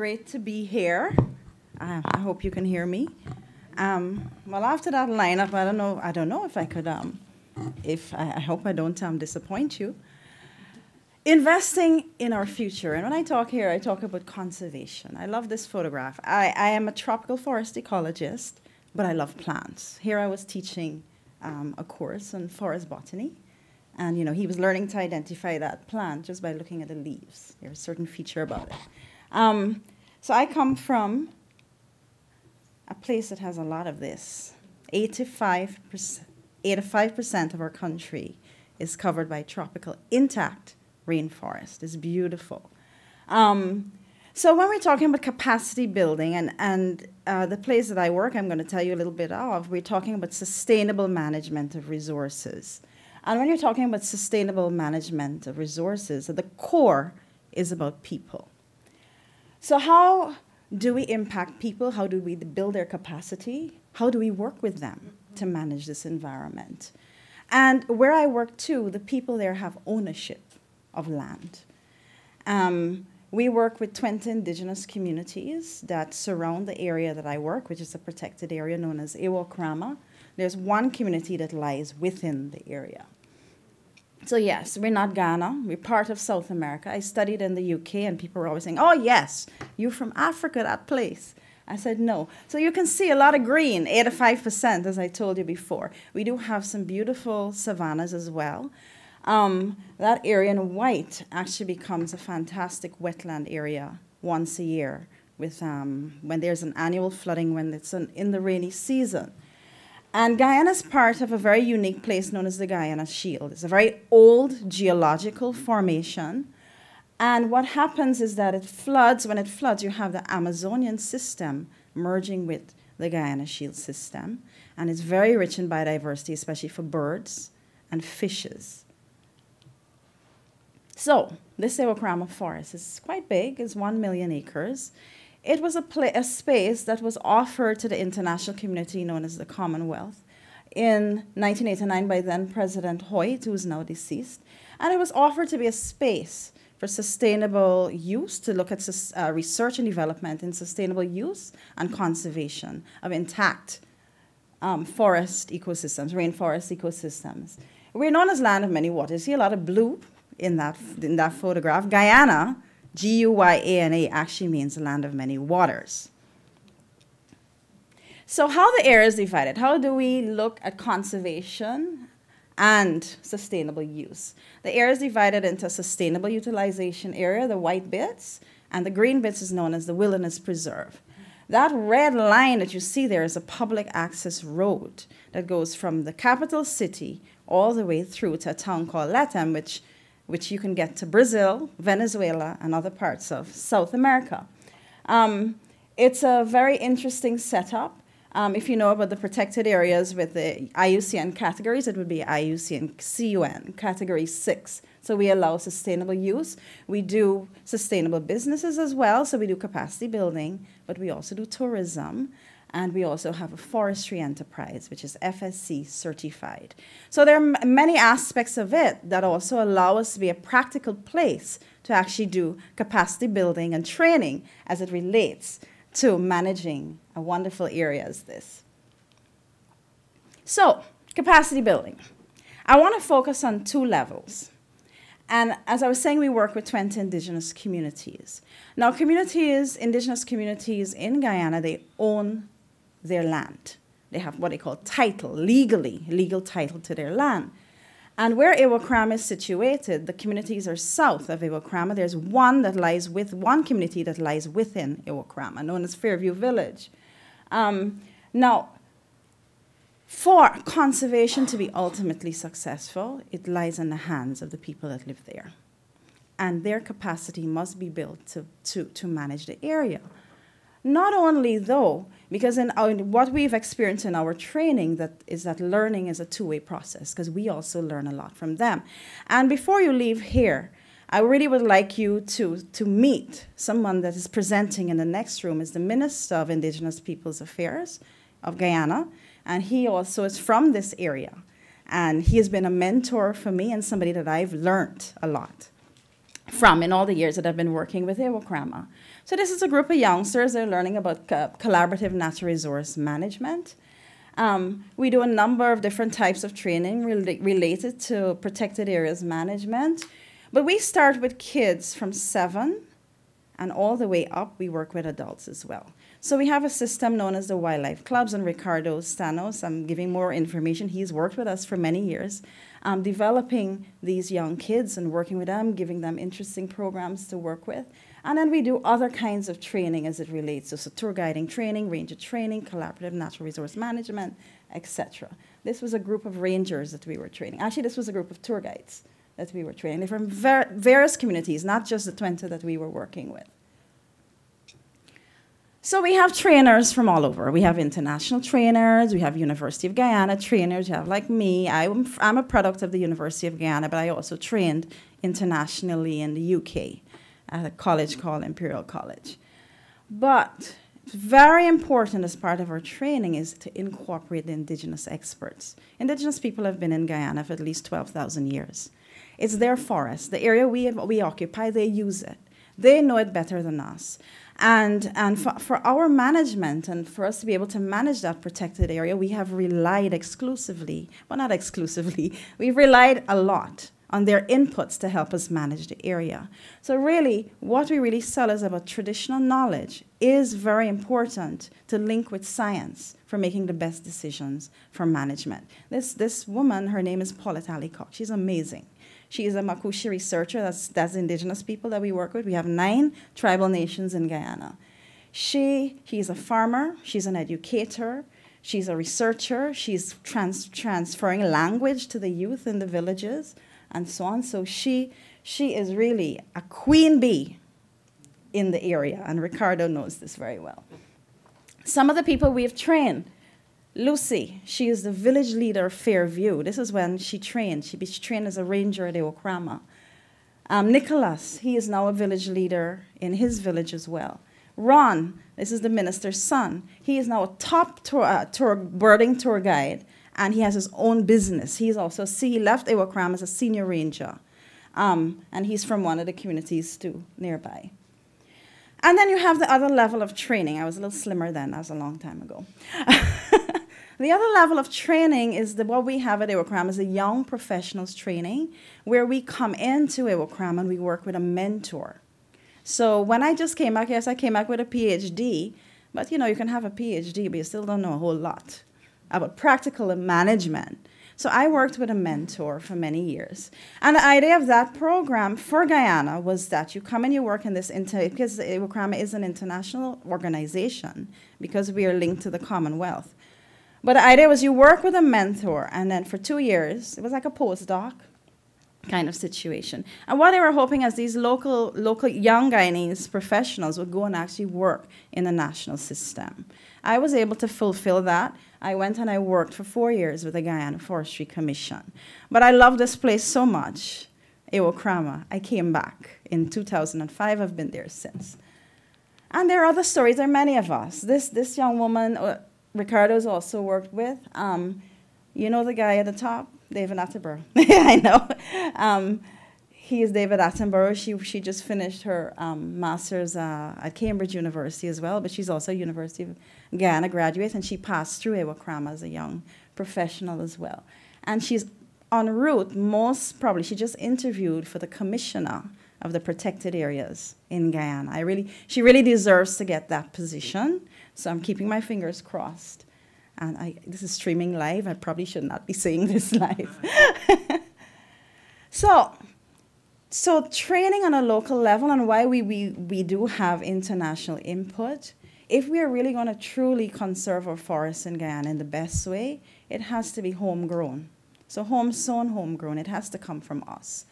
great to be here. I hope you can hear me. Well, after that lineup, I don't know if I could, I hope I don't disappoint you. Investing in our future, and when I talk here, I talk about conservation. I love this photograph. I am a tropical forest ecologist, but I love plants. Here I was teaching a course on forest botany, and he was learning to identify that plant just by looking at the leaves. There's a certain feature about it. So I come from a place that has a lot of this. 85% of our country is covered by tropical intact rainforest. It's beautiful. So when we're talking about capacity building and the place that I work, I'm going to tell you a little bit of, we're talking about sustainable management of resources. And when you're talking about sustainable management of resources, at the core is about people. So how do we impact people? How do we build their capacity? How do we work with them to manage this environment? And where I work too, the people there have ownership of land. We work with 20 indigenous communities that surround the area that I work, which is a protected area known as Iwokrama. There's one community that lies within the area. So yes, we're not Ghana. We're part of South America. I studied in the UK, and people were always saying, oh, yes, you're from Africa, that place. I said, no. So you can see a lot of green, 85%, as I told you before. We do have some beautiful savannas as well. That area in white actually becomes a fantastic wetland area once a year with, when there's an annual flooding, when it's in the rainy season. And Guyana is part of a very unique place known as the Guyana Shield. It's a very old geological formation. And what happens is that it floods. When it floods, you have the Amazonian system merging with the Guyana Shield system. And it's very rich in biodiversity, especially for birds and fishes. So this Iwokrama forest is quite big. It's 1 million acres. It was a space that was offered to the international community known as the Commonwealth in 1989 by then President Hoyt, who is now deceased. And it was offered to be a space for sustainable use, to look at research and development in sustainable use and conservation of intact forest ecosystems, rainforest ecosystems. We're known as land of many waters. You see a lot of blue in that photograph. Guyana, G-U-Y-A-N-A, actually means the land of many waters. So how the area is divided? How do we look at conservation and sustainable use? The area is divided into sustainable utilization area, the white bits, and the green bits is known as the wilderness preserve. That red line that you see there is a public access road that goes from the capital city all the way through to a town called Latam, which you can get to Brazil, Venezuela, and other parts of South America. It's a very interesting setup. If you know about the protected areas with the IUCN categories, it would be IUCN CUN, category 6. So we allow sustainable use. We do sustainable businesses as well, so we do capacity building, but we also do tourism. And we also have a forestry enterprise, which is FSC certified. So there are many aspects of it that also allow us to be a practical place to actually do capacity building and training as it relates to managing a wonderful area as this. So, capacity building. I want to focus on 2 levels. And as I was saying, we work with 20 indigenous communities. Now, indigenous communities in Guyana, they own their land. They have what they call title, legal title to their land. And where Iwokrama is situated, the communities are south of Iwokrama. There's one community that lies within Iwokrama, known as Fairview Village. Now, for conservation to be ultimately successful, it lies in the hands of the people that live there. And their capacity must be built to manage the area. Not only, though, because in what we've experienced in our training is that learning is a two-way process, because we also learn a lot from them. And before you leave here, I really would like you to meet someone that is presenting in the next room. Is the Minister of Indigenous Peoples Affairs of Guyana, and he also is from this area. And he has been a mentor for me and somebody that I've learned a lot from in all the years that I've been working with Ewokrama. So this is a group of youngsters that are learning about collaborative natural resource management. We do a number of different types of training related to protected areas management. But we start with kids from 7 and all the way up. We work with adults as well. So we have a system known as the Wildlife Clubs, and Ricardo Stanos, I'm giving more information. He's worked with us for many years, developing these young kids and working with them, giving them interesting programs to work with. And then we do other kinds of training as it relates to tour guiding training, ranger training, collaborative natural resource management, etc. This was a group of rangers that we were training. Actually, this was a group of tour guides that we were training. They're from various communities, not just the 20 that we were working with. So we have trainers from all over. We have international trainers. We have University of Guyana trainers. You have like me. I'm a product of the University of Guyana, but I also trained internationally in the UK at a college called Imperial College. But very important as part of our training is to incorporate the indigenous experts. Indigenous people have been in Guyana for at least 12,000 years. It's their forest. The area we occupy, they use it. They know it better than us. And for our management and for us to be able to manage that protected area, we have relied exclusively, well, not exclusively, we've relied a lot on their inputs to help us manage the area. So really, what we really sell is about traditional knowledge is very important to link with science for making the best decisions for management. This woman, her name is Paulette Alacoque. She's amazing. She is a Makushi researcher. That's indigenous people that we work with. We have 9 tribal nations in Guyana. She's a farmer. She's an educator. She's a researcher. She's transferring language to the youth in the villages and so on. So she is really a queen bee in the area, and Ricardo knows this very well. Some of the people we've trained. Lucy, she is the village leader of Fairview. This is when she trained. She trained as a ranger at Ewokrama. Nicholas, he is now a village leader in his village as well. Ron, this is the minister's son. He is now a top birding tour guide, and he has his own business. He left Ewokrama as a senior ranger, and he's from one of the communities too nearby. And then you have the other level of training. I was a little slimmer then. That was a long time ago. The other level of training is what we have at Ewokrama is a young professionals training, where we come into Ewokrama and we work with a mentor. So when I just came back, yes, I came back with a PhD, but you know, you can have a PhD, but you still don't know a whole lot about practical management. So I worked with a mentor for many years. And the idea of that program for Guyana was that you come and you work in this, because Ewokrama is an international organization, because we are linked to the Commonwealth. But the idea was you work with a mentor, and then for 2 years, it was like a postdoc kind of situation. And what they were hoping is these local young Guyanese professionals would go and actually work in the national system. I was able to fulfill that. I went and I worked for 4 years with the Guyana Forestry Commission. But I love this place so much, Ewokrama. I came back in 2005. I've been there since. And there are other stories. There are many of us. This young woman, Ricardo's also worked with. You know the guy at the top? David Attenborough. I know. He is David Attenborough. She just finished her master's at Cambridge University as well, but she's also a University of Guyana graduate, and she passed through Ewokrama as a young professional as well. And she's en route, most probably, she just interviewed for the commissioner of the protected areas in Guyana. She really deserves to get that position, so I'm keeping my fingers crossed. And this is streaming live. I probably should not be saying this live. So training on a local level, and why we do have international input, if we are really going to truly conserve our forests in Guyana in the best way, it has to be homegrown. So home-sown, homegrown. It has to come from us.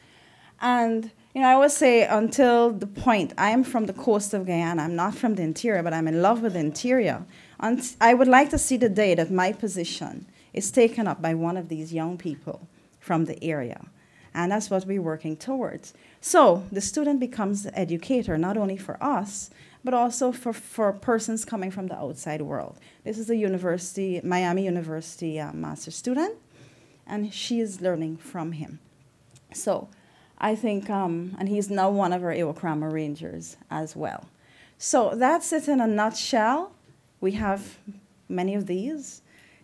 And you know, I always say, until the point, I am from the coast of Guyana. I'm not from the interior, but I'm in love with the interior. And I would like to see the day that my position is taken up by one of these young people from the area. And that's what we're working towards. So the student becomes the educator, not only for us, but also for persons coming from the outside world. This is a Miami University master's student, and she is learning from him. So I think, and he's now one of our Iwokrama Rangers as well. So that's it in a nutshell. We have many of these.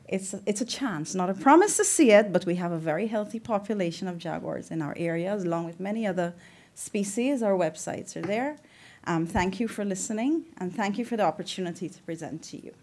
It's a chance, not a promise to see it, but we have a very healthy population of jaguars in our areas, along with many other species. Our websites are there. Thank you for listening, and thank you for the opportunity to present to you.